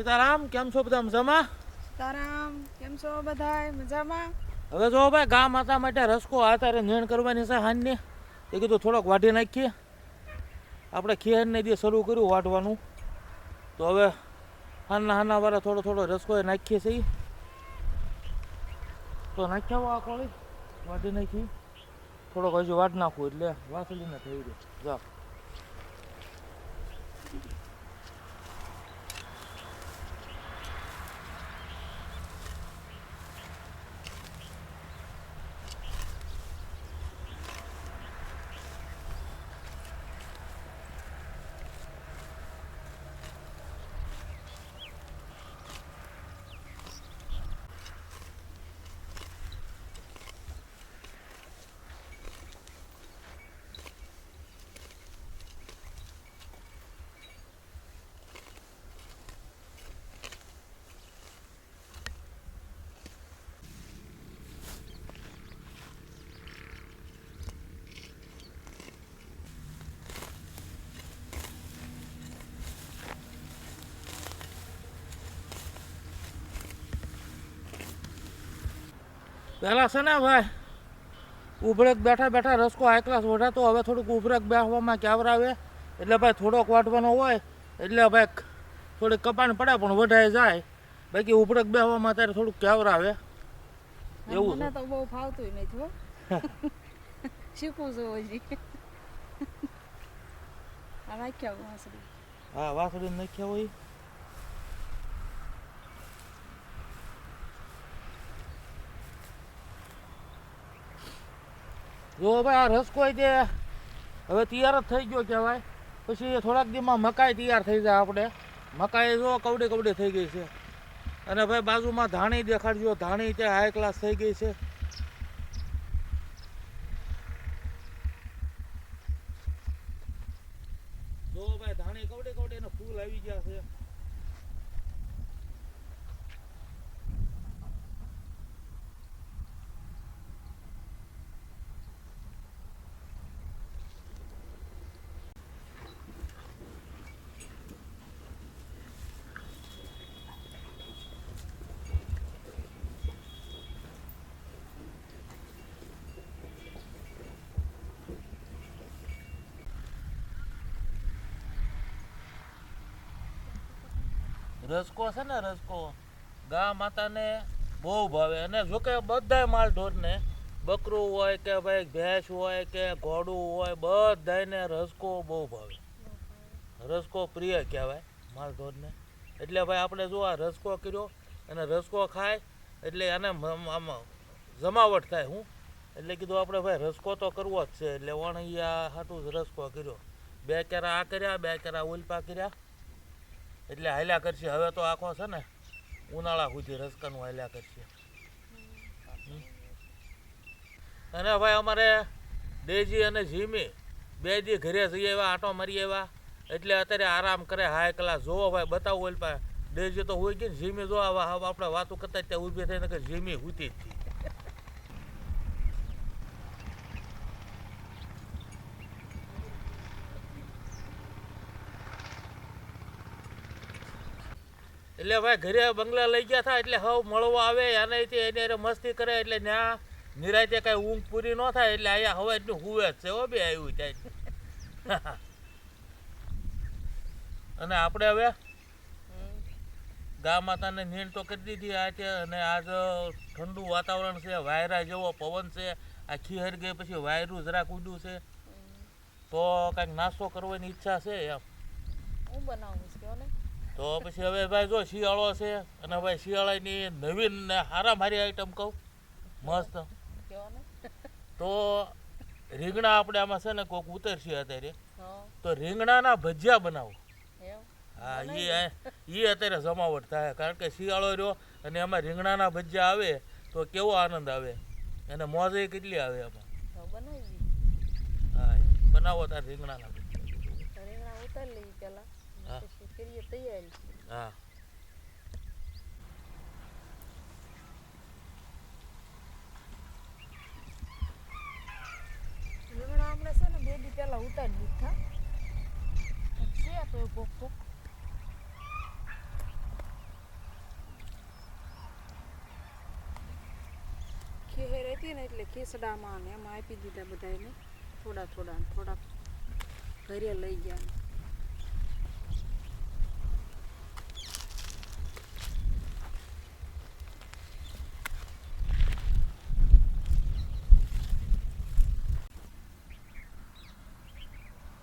સીતારામ, કેમ છો બધા મજામાં? સીતારામ, કેમ છો બધાય મજામાં? હવે જો ભાઈ ગા માતા માટે રસકો આતારે નીણ કરવાની છે હાનની. એ કીધું થોડોક વાઢી નાખીએ. આપણે ખેરને જે શરૂ કર્યું વાઢવાનું, તો હવે હાના વાળા થોડો રસકો એ નાખીએ છીએ. તો નાખ્યા આ કોળી વાઢી નાખી, થોડોક હજુ વાઢ નાખવું એટલે વાસળીને થઈ ગયું. જાઓ પહેલાં છે ને ભાઈ ઉભરેક બેઠા બેઠા રસકો હાઈ ક્લાસ વઢાતો, હવે થોડુંક ઉભરેક બેસવામાં ક્યાવર આવે એટલે ભાઈ થોડોક વાટવાનો હોય એટલે ભાઈ થોડીક કપાણ પડે પણ વઢાઈ જાય. બાકી ઉભરેક બેસવામાં અત્યારે થોડુંક ક્યાવર આવે એવું મને છે. તો બહુ ફાવતું નથી હો. શીખવું છું હજી. આ રાખ્યા વાસળી. હા વાસળી નાખ્યા હોય. જો ભાઈ આ રસકો જે હવે તૈયાર જ થઈ ગયો કહેવાય. પછી થોડાક દીમાં મકાઈ તૈયાર થઈ જાય આપણે. મકાઈ જો કવડી થઈ ગઈ છે. અને ભાઈ બાજુમાં ધાણી દેખાડજો, ધાણી ત્યાં હાઈ ક્લાસ થઈ ગઈ છે. જો ભાઈ ધાણી કવડી ને ફૂલ આવી ગયા છે. રસકો છે ને રસકો ગા માતાને બહુ ભાવે. અને જોકે બધાય માલ ઢોરને, બકરું હોય કે ભાઈ ભેંસ હોય કે ઘોડું હોય, બધાને રસકો બહુ ભાવે. રસકો પ્રિય કહેવાય માલ ઢોરને. એટલે ભાઈ આપણે જો આ રસકો કર્યો અને રસકો ખાય એટલે એને આમાં જમાવટ થાય. હું એટલે કીધું આપણે ભાઈ રસકો તો કરવો જ છે. એટલે વણિયા હાટું જ રસકો કર્યો. 2 કેરા આ કર્યા, 2 કેરા ઉલપા કર્યા એટલે હાલ્યા કરશે. હવે તો આખો છે ને ઉનાળા સુધી રસકાનું હાલ્યા કરશે. અને ભાઈ અમારે દેજી અને ઝીમી 2 દી ઘરે જઈ આવ્યા, આંટો મારી આવ્યા એટલે અત્યારે આરામ કરે હાઈ ક્લાસ. જોવો ભાઈ બતાવું ઓલપા દેજી તો હોઈ ગઈ ને ઝીમી જો આપણે વાતું કરતા ત્યાં ઊભી થઈને કે ઝીમી હુતી જ હતી. એટલે ભાઈ ઘરે બંગલા લઈ ગયા હતા એટલે હવે મળવા આવે અને એને મસ્તી કરે એટલે ત્યાં નિરાયતે કાંઈ ઊંઘ પૂરી ન થાય એટલે અહીંયા હવે એટલું હુવે જ છે. હો બે આવ્યું ત્યાં. અને આપણે હવે ગા માતાને નીણ તો કરી દીધી આ છે. અને આજ ઠંડુ વાતાવરણ છે, વાયરા જેવો પવન છે. આ ખીહર ગઈ પછી વાયરું જરાક ઉડ્યું છે તો કાંઈક નાસ્તો કરવાની ઈચ્છા છે એમ. હું બનાવું છું ને. તો પછી હવે ભાઈ જો શિયાળો છે અને ભાઈ શિયાળાની નવીન ને હારામારી આઈટમ કહું મસ્ત. તો રીંગણા આપણે આમાં છે ને કોઈક ઉતરશે અત્યારે તો રીંગણાના ભજીયા બનાવો. હા એ અત્યારે જમાવટ થાય કારણ કે શિયાળો રહ્યો અને એમાં રીંગણાના ભજીયા આવે તો કેવો આનંદ આવે અને મોજે કેટલી આવે એમાં. હા બનાવો તાર રીંગણાના ભજીયા. રીંગણા ઉતારી લઈએ પેલા. હા કરીએ તૈયારી. હા રીંગણા આપણે છે ને 2 દી પેલા ઉતારી દીધા છે તો કોક હતી ને એટલે ખીસડામાં ને એમાં આપી દીધા બધાને થોડા થોડા ને થોડાક ઘરે લઈ ગયા.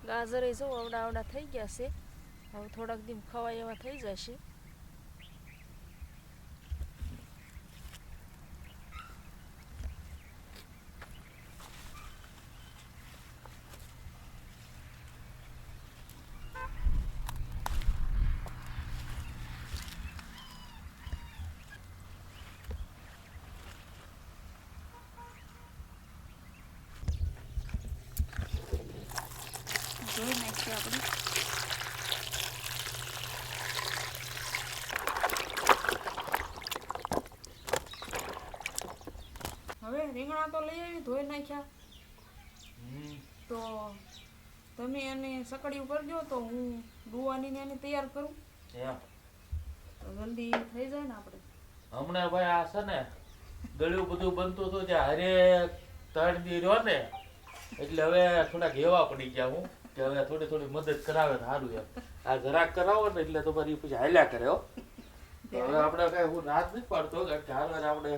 ગાજર જો આવડા આવડા થઈ ગયા છે. હવે થોડાક દી ખવાય એવા થઈ જશે. જોઈ નાખીએ આપણે. હવે રીંગણા તો લઈ આવી ધોઈ નાખ્યા. તો તમે એને સકડિયું કરજો તો હું ડુવાની ને એને તૈયાર કરું તો જલ્દી થઈ જાય ને આપણે. હમણાં ભાઈ આ છે ને ગળ્યું બધું બનતું હતું ત્યાં હારે 3 દી રહ્યો ને એટલે હવે થોડાક હેવા પડી ગયા હું કે હવે થોડી થોડી મદદ કરાવે ને સારું એમ. આ જરાક કરાવો ને એટલે તો પછી હાલ્યા કરે હો. તો હવે આપણે કઈ હું રાત નથી પાડતો કારણ કે હારવાર આપણે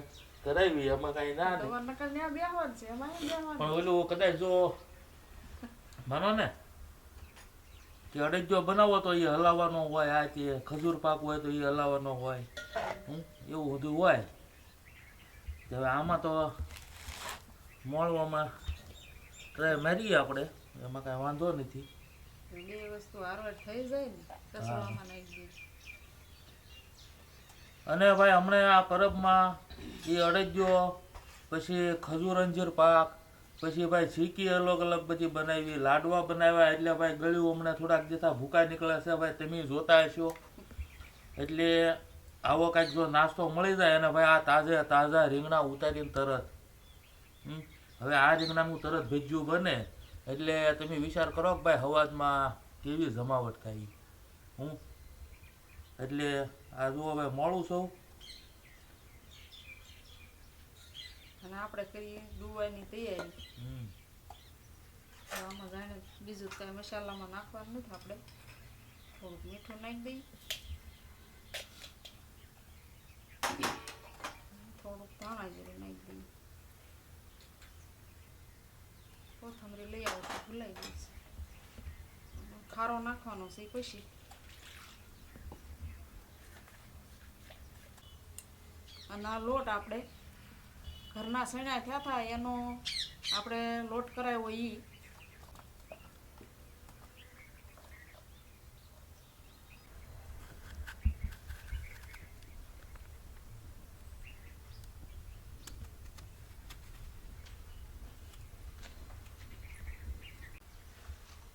કરાવી એમાં કઈ ના નહીં. પણ ઓલું કદાચ જો માનો ને કે અડજો બનાવો તો એ હલાવવાનો હોય, આ કે ખજૂર પાક હોય તો એ હલાવવાનો હોય, એવું બધું હોય. હવે આમાં તો મોળવામાં ટ્રાય મારીએ આપણે, એમાં કાંઈ વાંધો નથી. બે વસ્તુ હારવાર થઈ જાય ને કસવામાં નાખી દે. અને ભાઈ હમણાં આ પરબમાં એ અડજો પછી ખજૂર અંજીર પાક પછી ભાઈ ચીકી અલગ અલગ બધી બનાવી, લાડવા બનાવ્યા. એટલે ભાઈ ગળ્યું હમણાં થોડાક જતા ભૂકા નીકળે છે ભાઈ, તમે જોતા હશો. એટલે આવો કાંઈક જો નાસ્તો મળી જાય અને ભાઈ આ તાજા રીંગણા ઉતારીને તરત હવે આ રીંગણાનું તરત ભેજ્યું બને એટલે તમે વિચાર કરો કે ભાઈ હવાજમાં કેવી જમાવટ થાય. એટલે આ જુઓ ભાઈ મોડું સૌ અને આપણે કરીએ ડુવાની તૈયારી. આમાં જાણે બીજું કઈ મસાલામાં નાખવાનું નથી. આપણે થોડુંક મીઠું નાખી દઈએ, થોડુંક ધાણા જીરું નાખી દઈએ, કોથમરી લઈ આવો તો ભૂલાઈ જશે. ખારો નાખવાનો છે પછી. અને આ લોટ આપણે ઘરના સણ્યા થયા હતા એનો આપણે લોટ કરાવ્યો એ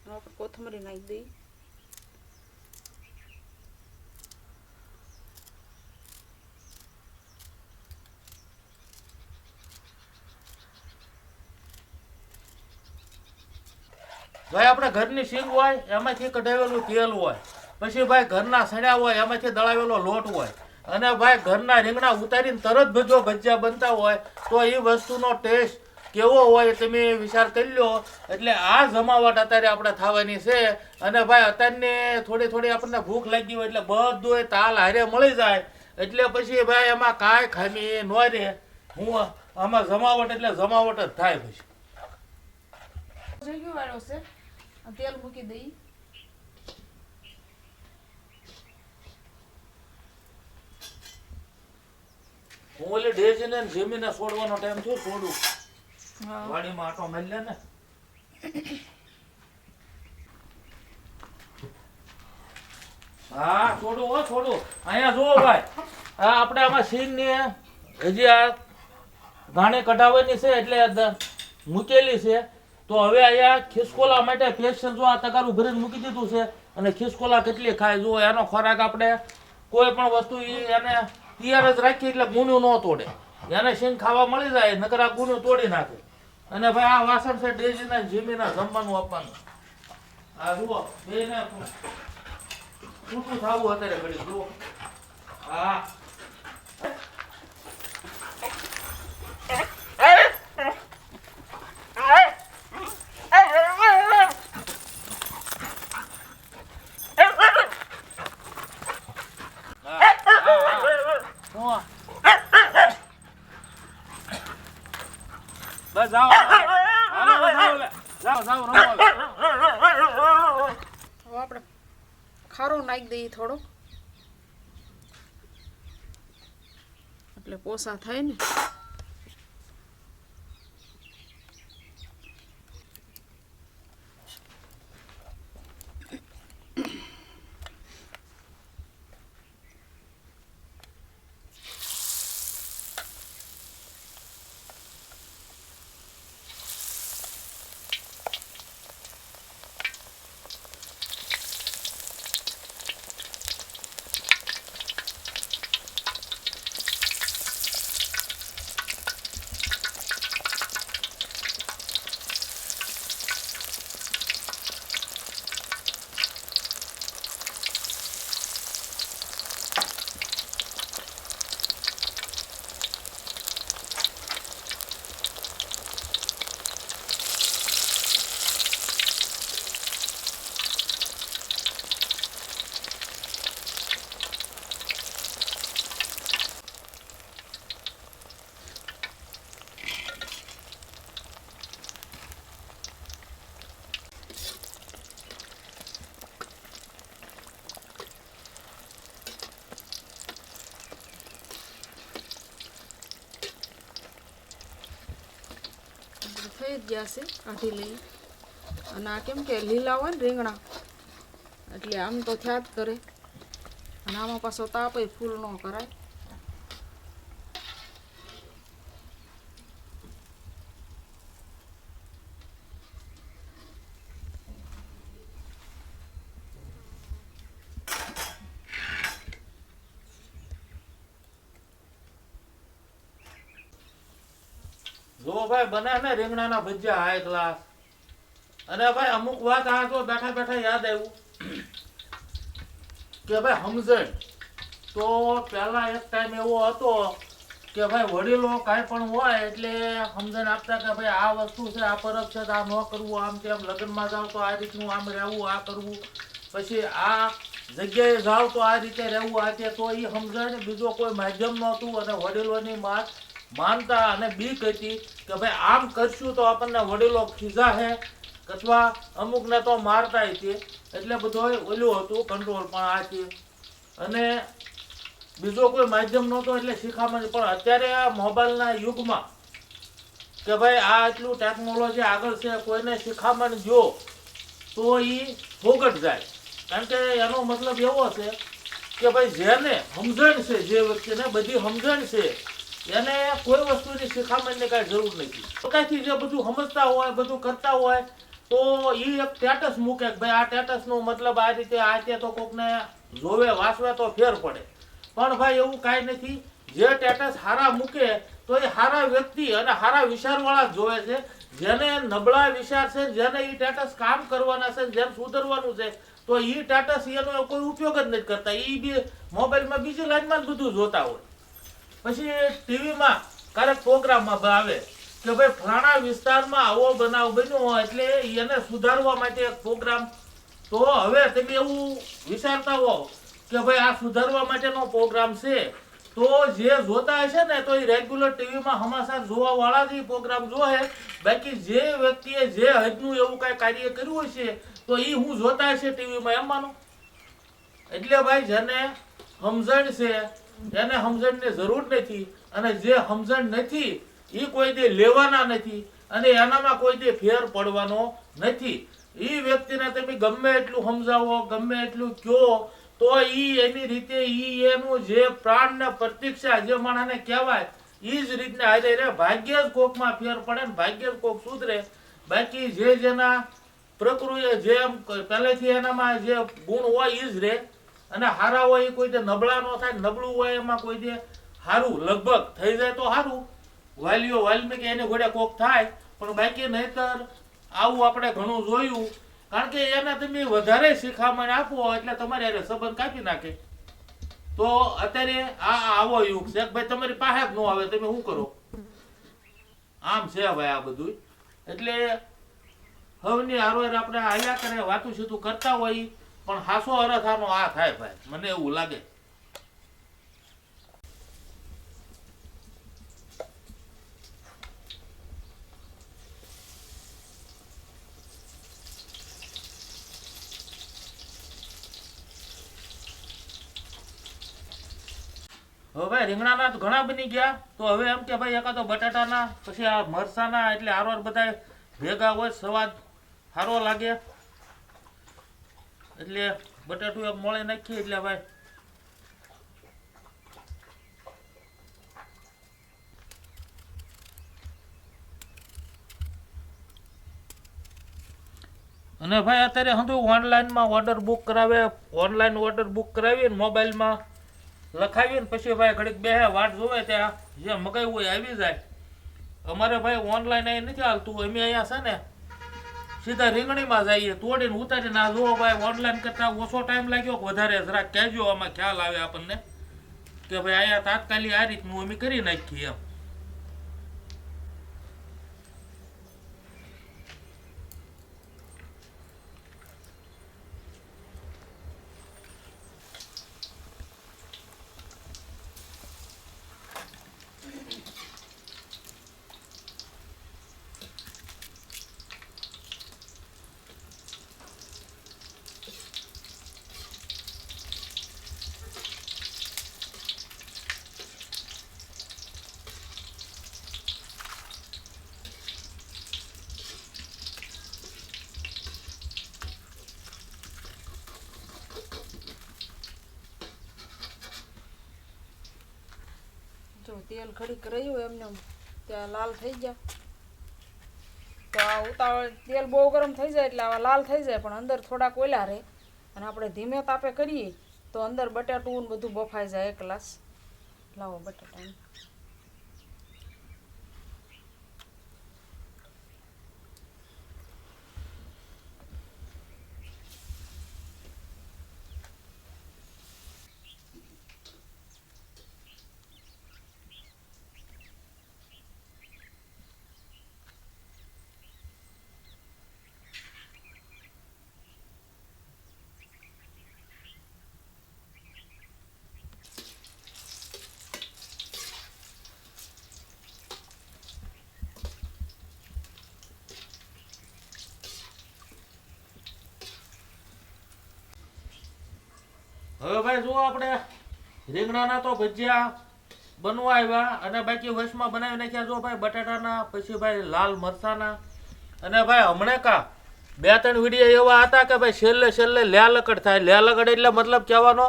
આપણે કોથમરી નાખી દઈએ. ભાઈ આપણે ઘરની સિંગ હોય એમાંથી કઢાવેલું તેલ હોય, પછી ભાઈ ઘરના સણ્યા હોય એમાંથી દળાવેલો લોટ હોય, અને ભાઈ ઘરના રીંગણા ઉતારીને તરત જો ભજીયા બનતા હોય તો એ વસ્તુનો ટેસ્ટ કેવો હોય તમે વિચાર કરી લો. એટલે આ જમાવટ અત્યારે આપણે થવાની છે. અને ભાઈ અત્યારની થોડી આપણને ભૂખ લાગી હોય એટલે બધું તાલ હારે મળી જાય. એટલે પછી ભાઈ એમાં કાંઈ ખામી ન રહે. આમાં જમાવટ એટલે જમાવટ જ થાય. પછી જગ્યો વાળો છે, તેલ મૂકી દઈ. હું ઓલી ડેજીને જમીને છોડવાનો ટાઈમ છું, છોડું વાડીમાં આટો મારી લે ને. હા છોડું હો છોડું. અહીંયા જુઓ ભાઈ, આ આપણે આમાં સિંગ ને હજી આ ઘાણી કઢાવવાની છે એટલે મૂકેલી છે. તો હવે અહીંયા ખિસકોલા માટે સ્પેશિયલ જો આ તગારું ભરીને મૂકી દીધું છે. અને ખિસકોલા કેટલી ખાય જો એનો ખોરાક આપણે કોઈ પણ વસ્તુ એને તૈયાર જ રાખીએ એટલે ગુનું ન તોડે. એને સિંગ ખાવા મળી જાય નકર આ ગુનું તોડી નાખે. અને ભાઈ આ વાસણ છે ડેજીના જીમીના જમવાનું આપવાનું. આ જુઓ બેને છૂટું થવું અત્યારે ઘડી જુઓ. હા બસ જાઓ હાલો, જાઓ લે. જાઓ જાઓ રમો લે. હવે આપણે ખારો નાખી દઈએ થોડો, એટલે પોસા થાય ને. થઈ જ ગયા છે, કાઢી લઈએ. અને આ કેમ કે લીલા હોય ને રીંગણા, એટલે આમ તો થયા જ કરે, અને આમાં પાછો તાપ ફૂલ ન કરાય. જો ભાઈ બને ને રીંગણાના ભજીયા હાઈ ક્લાસ. અને ભાઈ અમુક વાત આ તો બેઠા બેઠા યાદ આવ્યું કે ભાઈ સમજણ તો પહેલા એક ટાઈમ એવો હતો કે ભાઈ વડીલો કાંઈ પણ હોય એટલે સમજણ આપતા કે ભાઈ આ વસ્તુ છે, આ પરબ છે, આ ન કરવું, આમ તેમ લગ્નમાં જાવ તો આ રીતનું આમ રહેવું, આ કરવું, પછી આ જગ્યાએ જાવ તો આ રીતે રહેવું, આ તે. તો એ સમજણ બીજો કોઈ માધ્યમ નહોતું, અને વડીલોની માનતા અને બીક હતી કે ભાઈ આમ કરશું તો આપણને વડીલો ખીજાશે, અથવા અમુકને તો મારતા છે. એટલે બધું ઓલું હતું કંટ્રોલ. પણ આ છે અને બીજો કોઈ માધ્યમ નહોતો એટલે શીખામણ. પણ અત્યારે આ મોબાઈલના યુગમાં કે ભાઈ આ એટલું ટેકનોલોજી આગળ છે, કોઈને શિખામણ જો તો એ ફોગટ જાય. કારણ કે એનો મતલબ એવો છે કે ભાઈ જેને સમજણ છે, જે વ્યક્તિને બધી સમજણ છે, એને કોઈ વસ્તુની શિખામણની કાંઈ જરૂર નથી. પોતાથી જે બધું સમજતા હોય, બધું કરતા હોય, તો એ એક સ્ટેટસ મૂકે કે ભાઈ આ સ્ટેટસનો મતલબ આ રીતે, આ તે, તો કોકને જોવે વાંચવે તો ફેર પડે. પણ ભાઈ એવું કાંઈ નથી. જે સ્ટેટસ હારા મૂકે તો એ હારા વ્યક્તિ અને હારા વિચારવાળા જ જોવે છે. જેને નબળા વિચાર છે, જેને એ સ્ટેટસ કામ કરવાના છે, જેને સુધરવાનું છે, તો એ સ્ટેટસ એનો કોઈ ઉપયોગ જ નથી કરતા. એ બી મોબાઈલમાં બીજી લાઈનમાં જ બધું જોતા હોય. પછી ટીવીમાં ક્યારેક પ્રોગ્રામમાં આવે કે ભાઈ ફલાણા વિસ્તારમાં આવો બનાવ બન્યો હોય એટલે એને સુધારવા માટે એક પ્રોગ્રામ. તો હવે તમે એવું વિચારતા હો કે ભાઈ આ સુધારવા માટેનો પ્રોગ્રામ છે, તો જે જોતા હશે ને તો એ રેગ્યુલર ટીવીમાં સમાચાર જોવા વાળા જ પ્રોગ્રામ જોહે. બાકી જે વ્યક્તિએ જે હદનું એવું કાંઈ કાર્ય કર્યું હશે તો એ હું જોતા હશે ટીવીમાં, એમ માનો. એટલે ભાઈ જેને સમજણ છે એને સમજણની જરૂર નથી, અને જે સમજણ નથી એ કોઈ દે લેવાના નથી, અને એનામાં કોઈ દે ફેર પડવાનો નથી. એ વ્યક્તિને તમે ગમે એટલું સમજાવો, ગમે એટલું કહો, તો એની રીતે એનું જે પ્રાણ ને પ્રતીક્ષા જે માણસને કહેવાય એ જ રીતને હારે રે. ભાગ્ય જ કોકમાં ફેર પડે ને ભાગ્ય જ કોક સુધરે. બાકી જે જેના પ્રકૃતિ જેમ પહેલેથી એનામાં જે ગુણ હોય એ જ રહે. અને હારા હોય એ કોઈ દે નબળા ન થાય, નબળું હોય એમાં કોઈ દે સારું લગભગ થઈ જાય તો સારું. વાલીઓ વાલ્મીકી એની ઘોડે કોક થાય, પણ બાકી નહીતર આવું આપણે ઘણું જોયું. કારણ કે એને તમે વધારે શિખામણ આપો એટલે તમારે એને સંબંધ કાપી નાખે. તો અત્યારે આ આવો યુગ છે ભાઈ, તમારી પાસે જ ન આવે, તમે શું કરો? આમ છે ભાઈ આ બધું. એટલે હવની હારોર આપણે આયા કરે, વાતું સીતું કરતા હોય, પણ હાસો અરથ આનો આ થાય ભાઈ, મને એવું લાગે. હવે ભાઈ રીંગણાના તો ઘણા બની ગયા, તો હવે એમ કે ભાઈ એકાદો બટાટાના પછી આ મરસાના એટલે હારવાર બધા ભેગા હોય સ્વાદ સારો લાગે એટલે બટાટું એક મોળે નાખીએ એટલે ભાઈ અને ભાઈ અત્યારે હંધું ઓનલાઈનમાં ઓર્ડર બુક કરાવે, ઓનલાઈન ઓર્ડર બુક કરાવીને મોબાઈલમાં લખાવીને પછી ભાઈ ઘડીક બે વાટ જોવે ત્યાં જે મગાવ્યું હોય આવી જાય. અમારે ભાઈ ઓનલાઈન અહીં નથી હાલતું, અમે અહીંયા છે ને સીધા રીંગણીમાં જઈએ તોડીને ઉતારીને આ જુઓ ભાઈ ઓનલાઈન કરતાં ઓછો ટાઈમ લાગ્યો કે વધારે જરાક કહેજો, આમાં ખ્યાલ આવે આપણને કે ભાઈ અહીંયા તાત્કાલિક આ રીતનું અમે કરી નાખીએ એમ. જો તેલ ઘડીક રહ્યું એમને ત્યાં લાલ થઈ ગયા, તો આ ઉતાવળ તેલ બહુ ગરમ થઈ જાય એટલે આવા લાલ થઈ જાય, પણ અંદર થોડાક ઓલા રહે અને આપણે ધીમે તાપે કરીએ તો અંદર બટાટું ને બધું બફાઈ જાય. એક ગ્લાસ લાવો બટાટાનું. હવે ભાઈ જુઓ આપણે રીંગણાના તો ભજીયા બનવા આવ્યા અને બાકી વશમાં બનાવી નાખ્યા. જો ભાઈ બટાટાના, પછી ભાઈ લાલ મરચાના, અને ભાઈ હમણાં કા 2-3 વિડીયો એવા હતા કે ભાઈ છેલ્લે છેલ્લે લ્યાલકડ થાય. લ્યાલકડ એટલે મતલબ કહેવાનો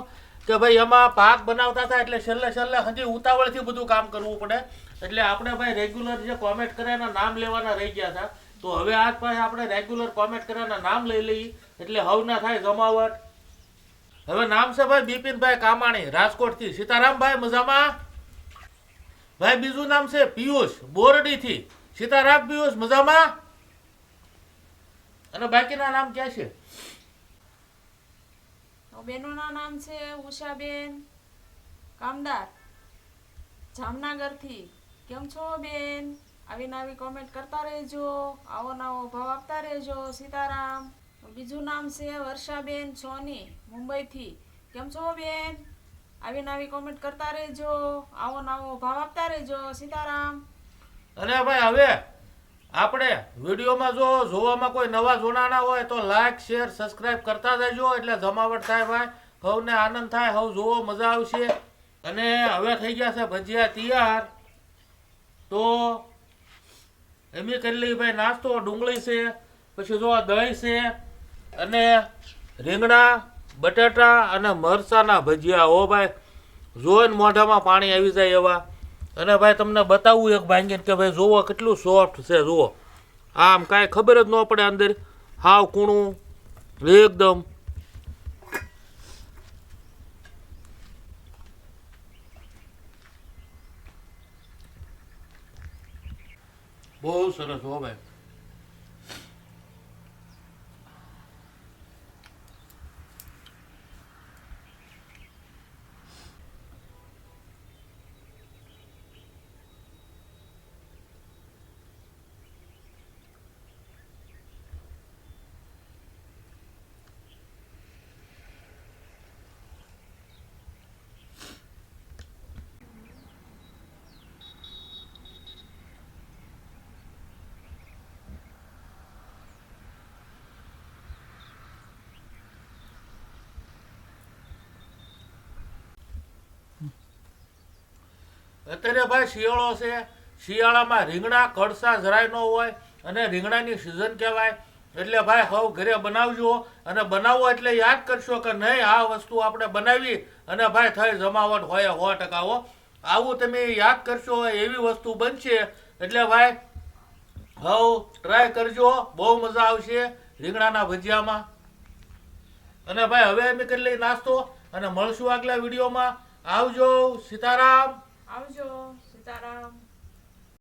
કે ભાઈ એમાં પાક બનાવતા હતા એટલે છેલ્લે છેલ્લે હજી ઉતાવળથી બધું કામ કરવું પડે, એટલે આપણે ભાઈ રેગ્યુલર જે કોમેન્ટ કરે એના નામ લેવાના રહી ગયા હતા. તો હવે આજ ભાઈ આપણે રેગ્યુલર કોમેન્ટ કર્યાના નામ લઈ લઈએ એટલે હવના થાય જમાવટ. હવે નામ છે ભાઈ બિપિનભાઈ કામાણી રાજકોટથી. સીતારામભાઈ મજામાં? ભાઈ બીજું નામ છે પિયુષ બોરડીથી. સીતારામ પિયુષ મજામાં? અને બાકીના નામ ક્યાં છે? બેનોના નામ છે ઉષાબેન કામદાર જામનગરથી. કેમ છો બેન? આવી નવી કોમેન્ટ કરતા રહેજો, આવો નવો ભાવ આપતા રહેજો. સીતારામ. બીજું નામ છે વર્ષાબેન સોની મુંબઈથી. કેમ છો બેન? આવી નવી કોમેન્ટ કરતા રહેજો, આવો નવો ભાવ આપતા રહેજો. સીતારામ. અને ભાઈ હવે આપણે વિડીયોમાં જો જોવામાં કોઈ નવા જોડાણા હોય તો લાઈક શેર સબસ્ક્રાઇબ કરતા જજો એટલે જમાવટ થાય ભાઈ, હવને આનંદ થાય, હવ જોવો મજા આવશે. અને હવે થઈ ગયા છે ભજીયા તૈયાર, તો એમ કરી લઈ ભાઈ નાસ્તો. ડુંગળી છે, પછી જો દહીં છે, અને રીંગણા બટાટા અને મરચાના ભજીયા. હો ભાઈ જોઈને મોઢામાં પાણી આવી જાય એવા. અને ભાઈ તમને બતાવું એક ભાંગીને કે ભાઈ જુઓ કેટલું સોફ્ટ છે. જુઓ આમ કાંઈ ખબર જ ન પડે અંદર, હાવ કૂણું એકદમ. બહુ સરસ હો ભાઈ. અત્યારે ભાઈ શિયાળો છે, શિયાળામાં રીંગણા કડસા જરાય ન હોય અને રીંગણાની સિઝન કહેવાય. એટલે ભાઈ હવ ઘરે બનાવજો અને બનાવો એટલે યાદ કરશો કે નહીં આ વસ્તુ આપણે બનાવી અને ભાઈ થઈ જમાવટ હોય 100% હો. આવું તમે યાદ કરશો એવી વસ્તુ બનશે. એટલે ભાઈ હવ ટ્રાય કરજો, બહુ મજા આવશે રીંગણાના ભજીયામાં. અને ભાઈ હવે અમે કરી લઈ નાસ્તો અને મળશું આગલા વિડીયોમાં. આવજો. સીતારામ. આવજો. સીતારામ.